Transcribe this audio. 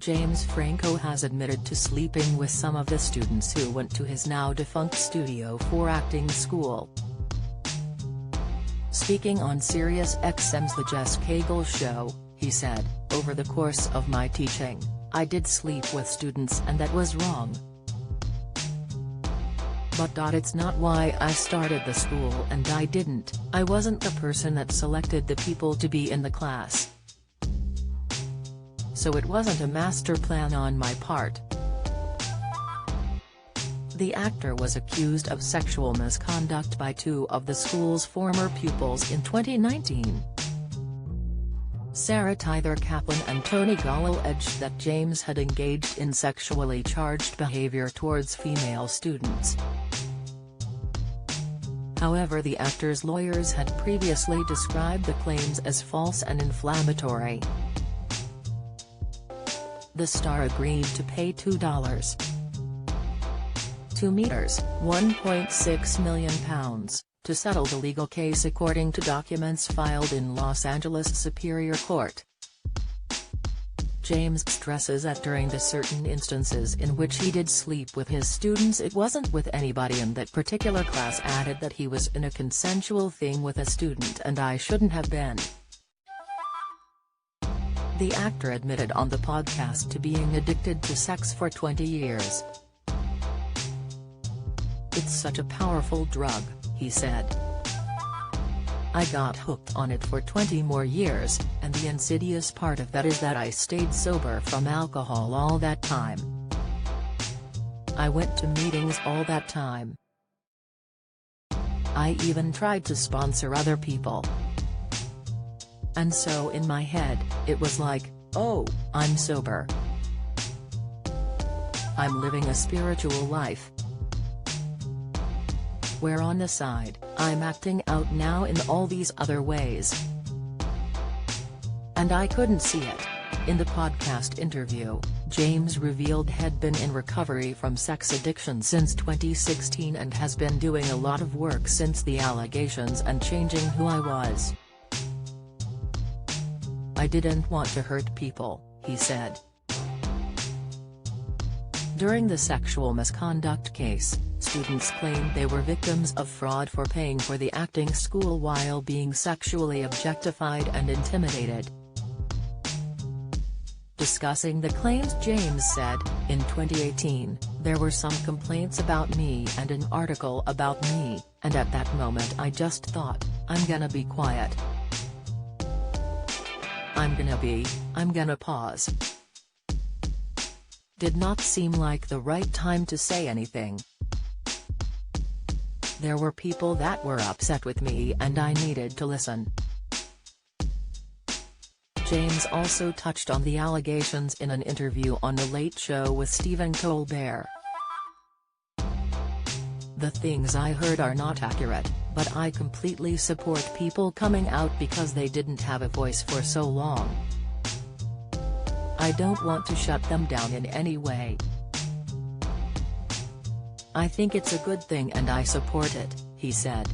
James Franco has admitted to sleeping with some of the students who went to his now-defunct Studio 4 acting school. Speaking on Sirius XM's The Jess Cagle Show, he said, "Over the course of my teaching, I did sleep with students and that was wrong. But it's not why I started the school and I wasn't the person that selected the people to be in the class. So it wasn't a master plan on my part." The actor was accused of sexual misconduct by two of the school's former pupils in 2019. Sarah Tyther Kaplan and Tony Gall alleged that James had engaged in sexually charged behavior towards female students. However, the actor's lawyers had previously described the claims as false and inflammatory. The star agreed to pay $2.2 meters (£1.6 million) to settle the legal case, according to documents filed in Los Angeles Superior Court. James stresses that during the certain instances in which he did sleep with his students it wasn't with anybody in that particular class, added that he was in a consensual thing with a student and I shouldn't have been. The actor admitted on the podcast to being addicted to sex for 20 years. "It's such a powerful drug," he said. "I got hooked on it for 20 more years, and the insidious part of that is that I stayed sober from alcohol all that time. I went to meetings all that time. I even tried to sponsor other people. And so in my head, it was like, oh, I'm sober. I'm living a spiritual life. Where on the side, I'm acting out now in all these other ways. And I couldn't see it." In the podcast interview, James revealed he'd been in recovery from sex addiction since 2016 and has been doing a lot of work since the allegations and changing who I was. "I didn't want to hurt people," he said. During the sexual misconduct case, students claimed they were victims of fraud for paying for the acting school while being sexually objectified and intimidated. Discussing the claims, James said, "In 2018, there were some complaints about me and an article about me, and at that moment I just thought, I'm gonna be quiet. I'm gonna pause. Did not seem like the right time to say anything. There were people that were upset with me and I needed to listen." James also touched on the allegations in an interview on The Late Show with Stephen Colbert. "The things I heard are not accurate, but I completely support people coming out because they didn't have a voice for so long. I don't want to shut them down in any way. I think it's a good thing and I support it," he said.